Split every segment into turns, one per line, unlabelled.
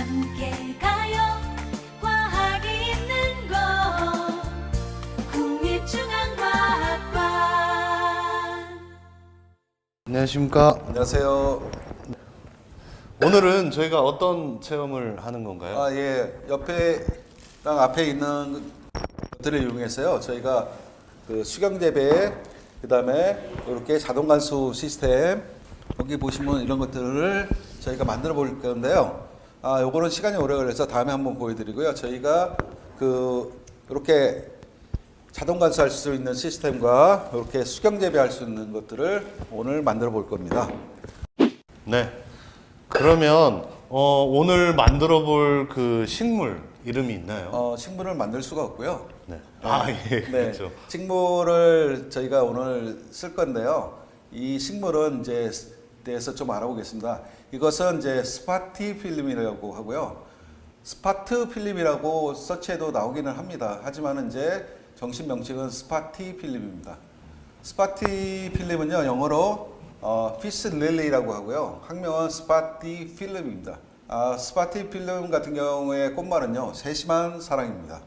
함께 가요. 과학이 있는 곳 국립중앙과학관.
안녕하십니까.
안녕하세요.
오늘은 저희가 어떤 체험을 하는 건가요?
예. 옆에랑 앞에 있는 것들을 이용해서요. 저희가 그 수경재배, 그 다음에 이렇게 자동 관수 시스템, 여기 보시면 이런 것들을 저희가 만들어 볼 건데요. 요거는 시간이 오래 걸려서 다음에 한번 보여드리고요. 저희가 이렇게 자동 관수할 수 있는 시스템과 이렇게 수경재배할 수 있는 것들을 오늘 만들어 볼 겁니다.
네. 그러면 오늘 만들어 볼 그 식물 이름이 있나요?
식물을 만들 수가 없고요.
네. 예.
네,
그렇죠.
식물을 저희가 오늘 쓸 건데요. 이 식물은 이제 대해서 좀 알아보겠습니다. 이것은 이제 스파티 필름이라고 하고요. 스파트 필름이라고 서치해도 나오기는 합니다. 하지만 이제 정식 명칭은 스파티 필름입니다. 스파티 필름은요, 영어로 피스 릴리라고 하고요. 학명은 스파티 필름입니다. 스파티 필름 같은 경우에 꽃말은요, 세심한 사랑입니다.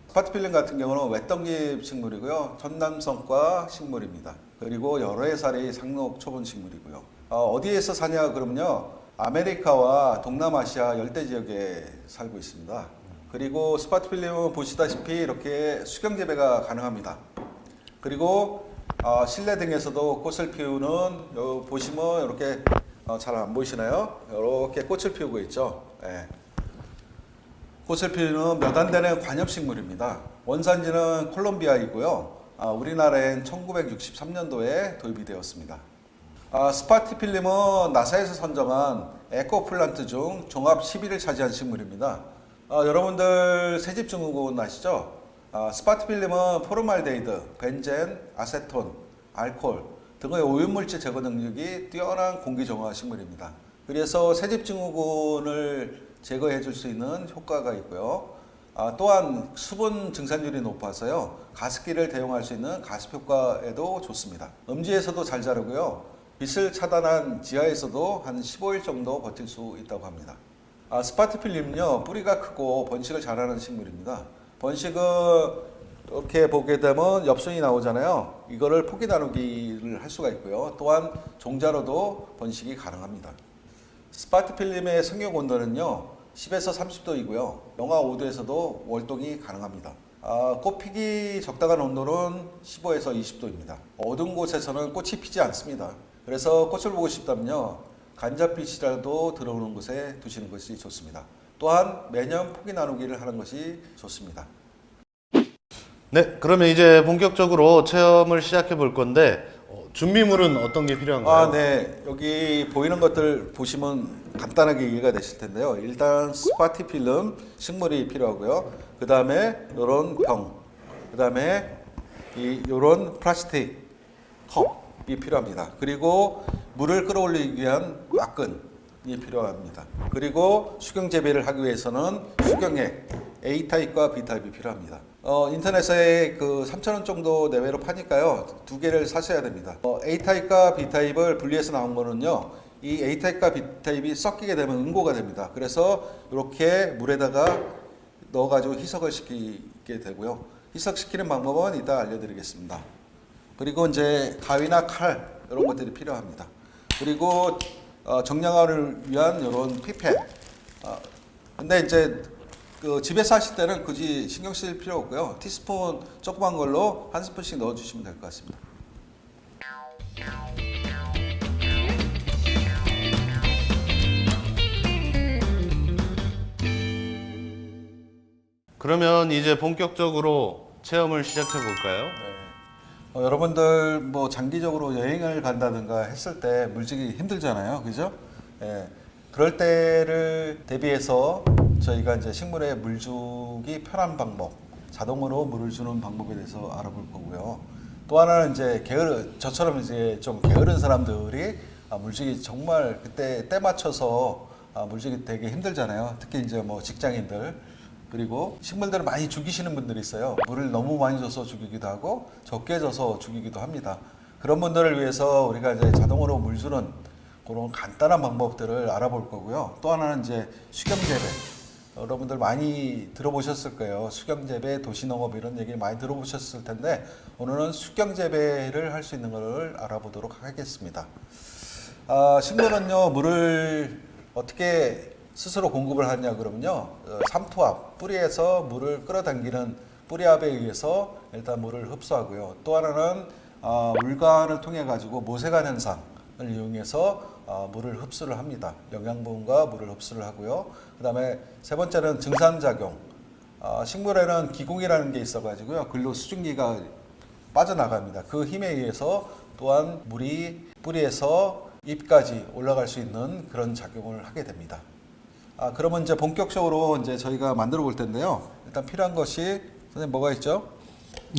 스파티 필름 같은 경우는 외떡잎 식물이고요. 전남성과 식물입니다. 그리고 여러 해 살이 상록 초본 식물이고요. 어디에서 사냐 그러면요, 아메리카와 동남아시아 열대 지역에 살고 있습니다. 그리고 스파티 필름은 보시다시피 이렇게 수경 재배가 가능합니다. 그리고 실내 등에서도 꽃을 피우는, 보시면 이렇게 잘 안 보이시나요? 이렇게 꽃을 피우고 있죠. 예. 꽃을 피우는 몇 안 되는 관엽식물입니다. 원산지는 콜롬비아이고요. 우리나라엔 1963년도에 도입이 되었습니다. 스파티 필름은 나사에서 선정한 에코플란트 중 종합 10위를 차지한 식물입니다. 여러분들 새집증후군 아시죠? 스파티 필름은 포르말데히드, 벤젠, 아세톤, 알코올 등의 오염물질 제거 능력이 뛰어난 공기정화 식물입니다. 그래서 새집증후군을 제거해 줄 수 있는 효과가 있고요. 또한 수분 증산율이 높아서요, 가습기를 대용할 수 있는 가습 효과에도 좋습니다. 음지에서도 잘 자라고요. 빛을 차단한 지하에서도 한 15일 정도 버틸 수 있다고 합니다. 스파티 필름은요, 뿌리가 크고 번식을 잘하는 식물입니다. 번식은 이렇게 보게 되면 엽순이 나오잖아요. 이거를 포기 나누기를 할 수가 있고요. 또한 종자로도 번식이 가능합니다. 스파티 필름의 성욕 온도는요, 10에서 30도이고요. 영하 5도에서도 월동이 가능합니다. 꽃 피기 적당한 온도는 15에서 20도입니다. 어두운 곳에서는 꽃이 피지 않습니다. 그래서 꽃을 보고 싶다면요, 간접빛이라도 들어오는 곳에 두시는 것이 좋습니다. 또한 매년 포기 나누기를 하는 것이 좋습니다.
네. 그러면 이제 본격적으로 체험을 시작해 볼 건데 준비물은 어떤 게 필요한가요?
네. 여기 보이는 것들 보시면 간단하게 이해가 되실 텐데요. 일단 스파티 필름 식물이 필요하고요. 그 다음에 이런 병, 그 다음에 이런 플라스틱 컵이 필요합니다. 그리고 물을 끌어올리기 위한 막근이 필요합니다. 그리고 수경 재배를 하기 위해서는 수경액 A타입과 B타입이 필요합니다. 인터넷에 3,000원 정도 내외로 파니까요, 두 개를 사셔야 됩니다. A타입과 B타입을 분리해서 나온 거는요, 이 A타입과 B타입이 섞이게 되면 응고가 됩니다. 그래서 이렇게 물에다가 넣어가지고 희석을 시키게 되고요. 희석시키는 방법은 이따 알려드리겠습니다. 그리고 이제 가위나 칼, 이런 것들이 필요합니다. 그리고 정량화를 위한 이런 피펫. 근데 이제 집에서 하실 때는 굳이 신경 쓸 필요 없고요. 티스푼 조그만 걸로 한 스푼씩 넣어주시면 될 것 같습니다.
그러면 이제 본격적으로 체험을 시작해 볼까요?
네. 여러분들 뭐 장기적으로 여행을 간다든가 했을 때 물질이 힘들잖아요, 그죠? 예. 그럴 때를 대비해서 저희가 이제 식물에 물 주기 편한 방법, 자동으로 물을 주는 방법에 대해서 알아볼 거고요. 또 하나는 이제 저처럼 이제 좀 게으른 사람들이 물 주기 정말 그때 때 맞춰서 물 주기 되게 힘들잖아요. 특히 이제 뭐 직장인들. 그리고 식물들을 많이 죽이시는 분들이 있어요. 물을 너무 많이 줘서 죽이기도 하고 적게 줘서 죽이기도 합니다. 그런 분들을 위해서 우리가 이제 자동으로 물 주는 그런 간단한 방법들을 알아볼 거고요. 또 하나는 이제 수경재배. 여러분들 많이 들어보셨을 거예요. 수경재배, 도시농업 이런 얘기 많이 들어보셨을 텐데 오늘은 수경재배를 할 수 있는 것을 알아보도록 하겠습니다. 식물은요, 물을 어떻게 스스로 공급을 하냐 그러면요, 삼투압, 뿌리에서 물을 끌어당기는 뿌리압에 의해서 일단 물을 흡수하고요. 또 하나는 물관을 통해 가지고 모세관 현상을 이용해서 물을 흡수를 합니다. 영양분과 물을 흡수를 하고요. 그 다음에 세 번째는 증산작용. 식물에는 기공이라는 게 있어 가지고요, 글로 수증기가 빠져나갑니다. 그 힘에 의해서 또한 물이 뿌리에서 잎까지 올라갈 수 있는 그런 작용을 하게 됩니다. 그러면 이제 본격적으로 이제 저희가 만들어 볼 텐데요. 일단 필요한 것이 선생님 뭐가 있죠?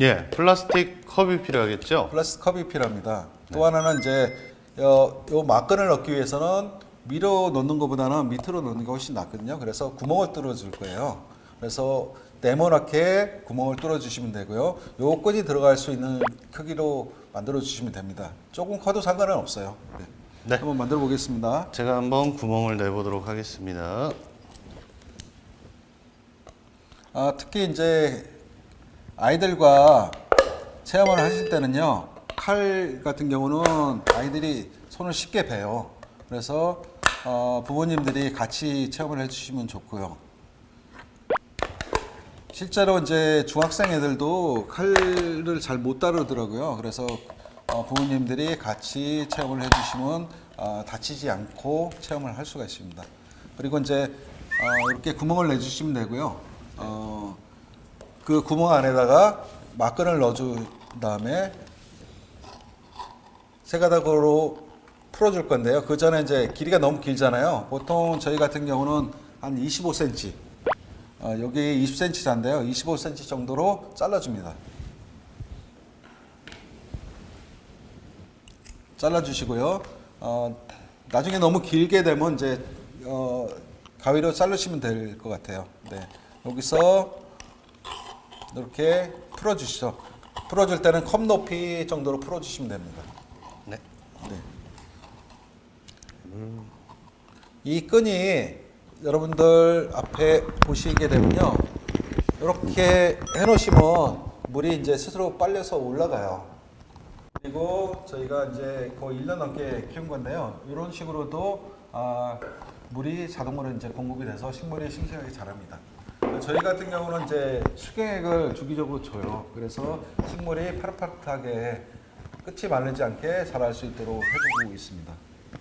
예, 플라스틱 컵이 필요하겠죠?
플라스틱 컵이 필요합니다. 또 하나는 이제 요 막근을 넣기 위해서는 위로 넣는 것보다는 밑으로 넣는 게 훨씬 낫거든요. 그래서 구멍을 뚫어 줄 거예요. 그래서 네모나게 구멍을 뚫어 주시면 되고요. 요 끈이 들어갈 수 있는 크기로 만들어 주시면 됩니다. 조금 커도 상관은 없어요. 네.
네.
한번 만들어 보겠습니다.
제가 한번 구멍을 내보도록 하겠습니다.
특히 이제 아이들과 체험을 하실 때는요, 칼 같은 경우는 아이들이 손을 쉽게 베요. 그래서 부모님들이 같이 체험을 해주시면 좋고요. 실제로 이제 중학생 애들도 칼을 잘 못 다루더라고요. 그래서 부모님들이 같이 체험을 해주시면 다치지 않고 체험을 할 수가 있습니다. 그리고 이제 이렇게 구멍을 내주시면 되고요. 그 구멍 안에다가 막근을 넣어준 다음에 세 가닥으로 풀어줄 건데요. 그 전에 이제 길이가 너무 길잖아요. 보통 저희 같은 경우는 한 25cm, 여기 20cm인데요. 25cm 정도로 잘라줍니다. 잘라주시고요. 나중에 너무 길게 되면 이제 가위로 자르시면 될 것 같아요. 네. 여기서 이렇게 풀어주시죠. 풀어줄 때는 컵 높이 정도로 풀어주시면 됩니다.
네.
네. 이 끈이 여러분들 앞에 보시게 되면요, 이렇게 해놓으시면 물이 이제 스스로 빨려서 올라가요. 그리고 저희가 이제 거의 1년 넘게 키운 건데요, 이런 식으로도 물이 자동으로 이제 공급이 돼서 식물이 싱싱하게 자랍니다. 저희 같은 경우는 이제 수경액을 주기적으로 줘요. 그래서 식물이 파릇파릇하게 끝이 마르지 않게 자랄 수 있도록 해주고 있습니다.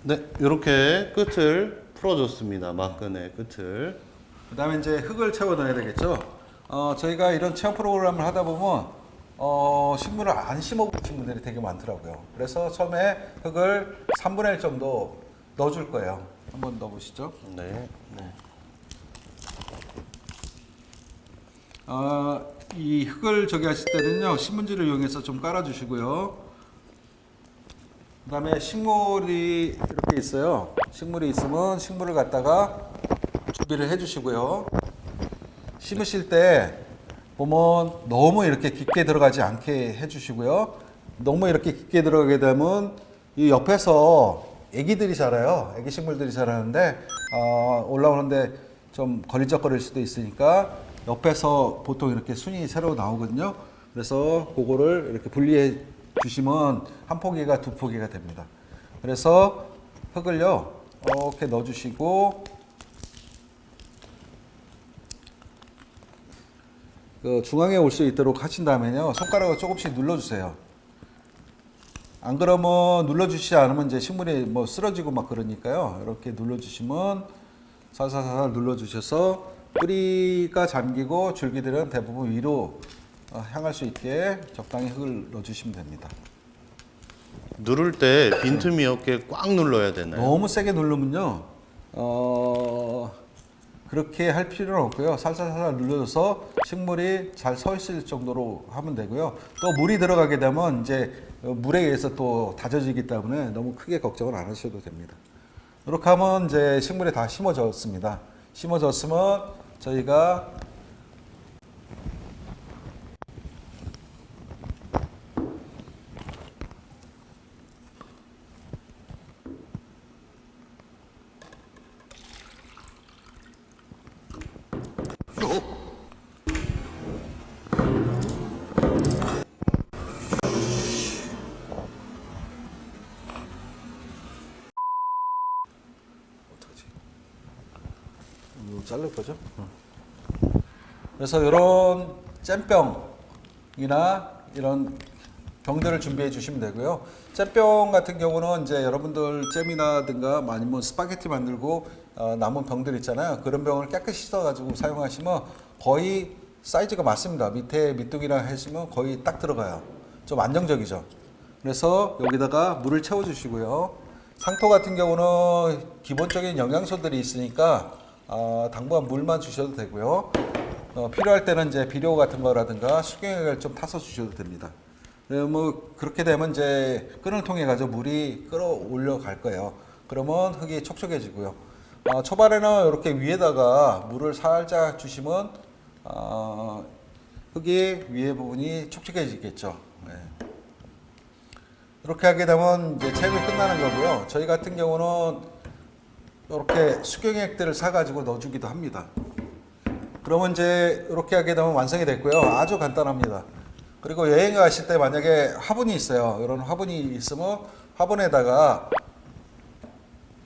네, 이렇게 끝을 풀어줬습니다. 막근의 끝을.
그 다음에 이제 흙을 채워 넣어야 되겠죠. 저희가 이런 체험 프로그램을 하다 보면 식물을 안 심어 보신 분들이 되게 많더라고요. 그래서 처음에 흙을 3분의 1 정도 넣어줄 거예요. 한번 넣어보시죠.
네.
이 흙을 저기 하실 때는요, 신문지를 이용해서 좀 깔아주시고요. 그 다음에 식물이 이렇게 있어요. 식물이 있으면 식물을 갖다가 준비를 해주시고요. 심으실 때 보면 너무 이렇게 깊게 들어가지 않게 해주시고요. 너무 이렇게 깊게 들어가게 되면 이 옆에서 애기들이 자라요. 애기 식물들이 자라는데 올라오는데 좀 걸리적거릴 수도 있으니까 옆에서 보통 이렇게 순이 새로 나오거든요. 그래서 그거를 이렇게 분리해 주시면 한 포기가 두 포기가 됩니다. 그래서 흙을요, 이렇게 넣어주시고 그 중앙에 올 수 있도록 하신 다음에요, 손가락으로 조금씩 눌러주세요. 안 그러면 눌러주시지 않으면 이제 식물이 뭐 쓰러지고 막 그러니까요. 이렇게 눌러주시면 살살살살 눌러주셔서 뿌리가 잠기고 줄기들은 대부분 위로 향할 수 있게 적당히 흙을 넣어주시면 됩니다.
누를 때 빈틈이 없게 꽉 눌러야 되나요?
너무 세게 누르면요, 그렇게 할 필요는 없고요. 살살살살 눌러줘서 식물이 잘 서 있을 정도로 하면 되고요. 또 물이 들어가게 되면 이제 물에 의해서 또 다져지기 때문에 너무 크게 걱정을 안 하셔도 됩니다. 이렇게 하면 이제 식물이 다 심어졌습니다. 심어졌으면 저희가 어떡하지? 이거 자를 거죠? 그래서 이런 잼병이나 이런 병들을 준비해 주시면 되고요. 잼병 같은 경우는 이제 여러분들 잼이나든가 아니면 스파게티 만들고 남은 병들 있잖아요. 그런 병을 깨끗이 씻어가지고 사용하시면 거의 사이즈가 맞습니다. 밑에 밑둥이랑 하시면 거의 딱 들어가요. 좀 안정적이죠. 그래서 여기다가 물을 채워주시고요. 상토 같은 경우는 기본적인 영양소들이 있으니까 당분간 물만 주셔도 되고요. 필요할 때는 이제 비료 같은 거라든가 수경액을 좀 타서 주셔도 됩니다. 뭐 그렇게 되면 이제 끈을 통해 가지고 물이 끌어올려 갈 거예요. 그러면 흙이 촉촉해지고요. 초반에는 이렇게 위에다가 물을 살짝 주시면 흙이 위에 부분이 촉촉해지겠죠. 네. 이렇게 하게 되면 이제 체험이 끝나는 거고요. 저희 같은 경우는 이렇게 수경액들을 사가지고 넣어주기도 합니다. 그러면 이제 이렇게 하게 되면 완성이 됐고요. 아주 간단합니다. 그리고 여행 가실 때 만약에 화분이 있어요. 이런 화분이 있으면 화분에다가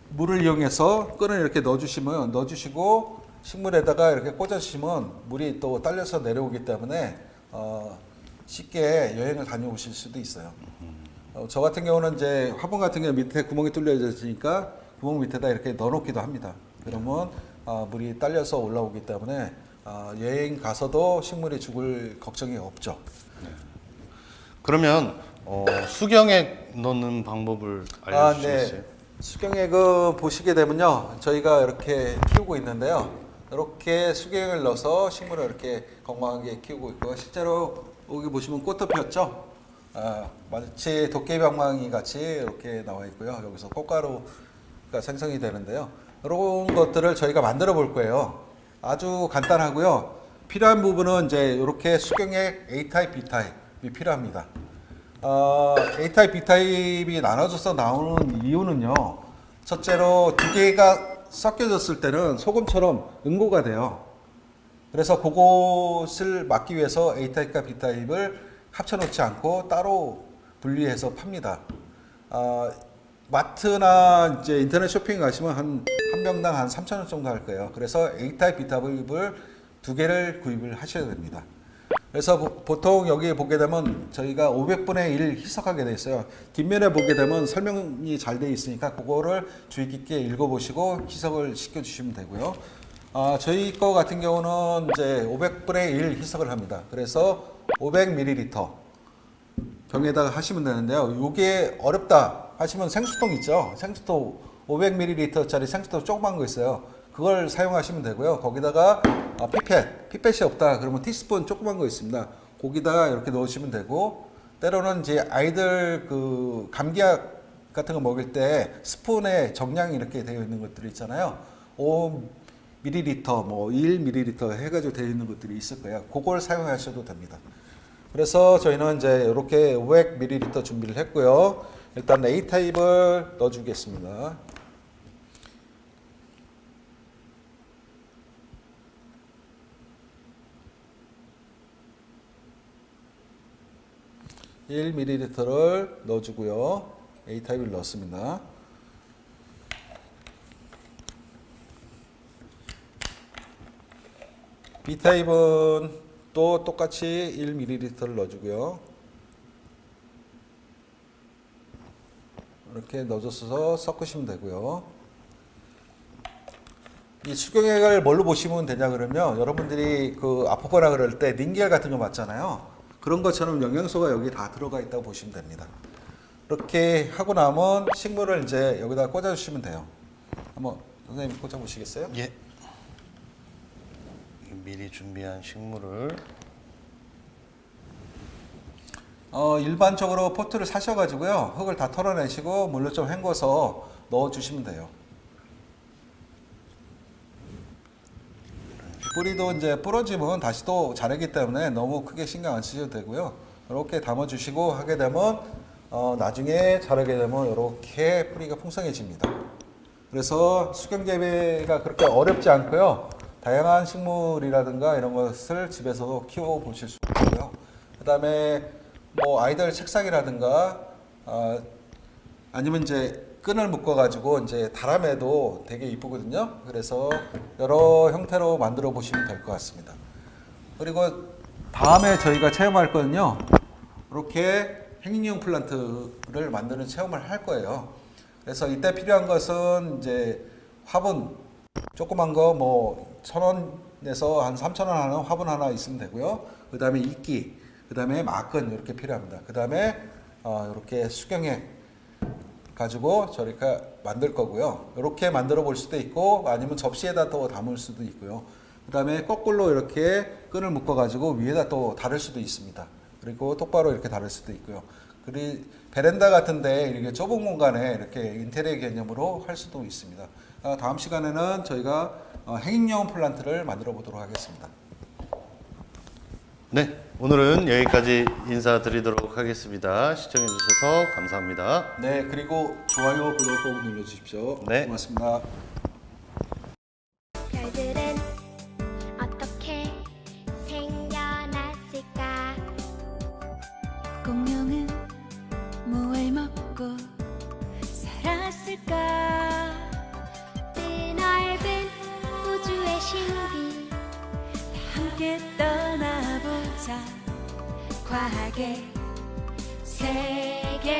물을 이용해서 끈을 이렇게 넣어주시고 식물에다가 이렇게 꽂아주시면 물이 또 딸려서 내려오기 때문에 쉽게 여행을 다녀오실 수도 있어요. 저 같은 경우는 이제 화분 같은 경우 밑에 구멍이 뚫려져 있으니까 구멍 밑에다 이렇게 넣어놓기도 합니다. 그러면 물이 딸려서 올라오기 때문에 여행 가서도 식물이 죽을 걱정이 없죠.
그러면 수경액 넣는 방법을 알려주시겠어요?
네. 수경액은 보시게 되면요, 저희가 이렇게 키우고 있는데요. 이렇게 수경액을 넣어서 식물을 이렇게 건강하게 키우고 있고, 실제로 여기 보시면 꽃도 피었죠. 마치 도깨비방망이 같이 이렇게 나와 있고요. 여기서 꽃가루가 생성이 되는데요. 이런 것들을 저희가 만들어 볼 거예요. 아주 간단하고요. 필요한 부분은 이제 이렇게 수경액 A타입, B타입이 필요합니다. A타입, B타입이 나눠져서 나오는 이유는요. 첫째로 두 개가 섞여졌을 때는 소금처럼 응고가 돼요. 그래서 그것을 막기 위해서 A타입과 B타입을 합쳐놓지 않고 따로 분리해서 팝니다. 마트나 이제 인터넷 쇼핑 가시면 한 병당 한 3,000원 정도 할 거예요. 그래서 A타입, B타입을 두 개를 구입을 하셔야 됩니다. 그래서 보통 여기 보게 되면 저희가 500분의 1 희석하게 돼 있어요. 뒷면에 보게 되면 설명이 잘 돼 있으니까 그거를 주의 깊게 읽어보시고 희석을 시켜주시면 되고요. 저희 거 같은 경우는 이제 500분의 1 희석을 합니다. 그래서 500ml 병에다가 하시면 되는데요. 이게 어렵다 하시면 생수통 있죠. 생수통 500ml짜리 생수통 조그만 거 있어요. 그걸 사용하시면 되고요. 거기다가 피펫이 없다 그러면 티스푼 조그만 거 있습니다. 거기다가 이렇게 넣으시면 되고, 때로는 이제 아이들 그 감기약 같은 거 먹일 때 스푼에 정량이 이렇게 되어 있는 것들이 있잖아요. 5ml, 뭐 1ml 해가지고 되어 있는 것들이 있을 거예요. 그걸 사용하셔도 됩니다. 그래서 저희는 이제 이렇게 500ml 준비를 했고요. 일단 A타입을 넣어주겠습니다. (1ml)를 넣어주고요. A타입을 넣었습니다. B타입은 또 똑같이 1ml를 넣어주고요. 이렇게 넣어줘서 섞으시면 되고요. 이 수경액을 뭘로 보시면 되냐 그러면, 여러분들이 그 아프거나 그럴 때 닌겔 같은 거 맞잖아요. 그런 것처럼 영양소가 여기 다 들어가 있다고 보시면 됩니다. 이렇게 하고 나면 식물을 이제 여기다 꽂아주시면 돼요. 한번 선생님 꽂아보시겠어요?
예. 미리 준비한 식물을
일반적으로 포트를 사셔가지고요. 흙을 다 털어내시고 물로 좀 헹궈서 넣어주시면 돼요. 뿌리도 이제 부러지면 다시 또 자라기 때문에 너무 크게 신경 안 쓰셔도 되고요. 이렇게 담아주시고 하게 되면 나중에 자라게 되면 이렇게 뿌리가 풍성해집니다. 그래서 수경 재배가 그렇게 어렵지 않고요. 다양한 식물이라든가 이런 것을 집에서도 키워 보실 수 있고요. 그다음에 뭐 아이들 책상이라든가 아니면 이제 끈을 묶어 가지고 이제 다람에도 되게 이쁘거든요. 그래서 여러 형태로 만들어 보시면 될 것 같습니다. 그리고 다음에 저희가 체험할 거는요. 이렇게 행인용 플란트를 만드는 체험을 할 거예요. 그래서 이때 필요한 것은 이제 화분 조그만 거 뭐 1,000원에서 한 3,000원 하는 화분 하나 있으면 되고요. 그 다음에 이끼, 그 다음에 막근 이렇게 필요합니다. 그 다음에 이렇게 수경액 가지고 저렇게 만들 거고요. 이렇게 만들어 볼 수도 있고 아니면 접시에다 또 담을 수도 있고요. 그 다음에 거꾸로 이렇게 끈을 묶어 가지고 위에다 또 달을 수도 있습니다. 그리고 똑바로 이렇게 달을 수도 있고요. 그리고 베란다 같은데 이렇게 좁은 공간에 이렇게 인테리어 개념으로 할 수도 있습니다. 다음 시간에는 저희가 행인용 플란트를 만들어 보도록 하겠습니다.
네, 오늘은 여기까지 인사드리도록 하겠습니다. 시청해 주셔서 감사합니다.
네, 그리고 좋아요, 구독 꼭 눌러주십시오.
네.
고맙습니다.
별들은 어떻게 생겨났을까?
공룡은 뭘 먹고 살았을까?
드넓은 우주의 신비
함께 떠나보자 과학의 세계로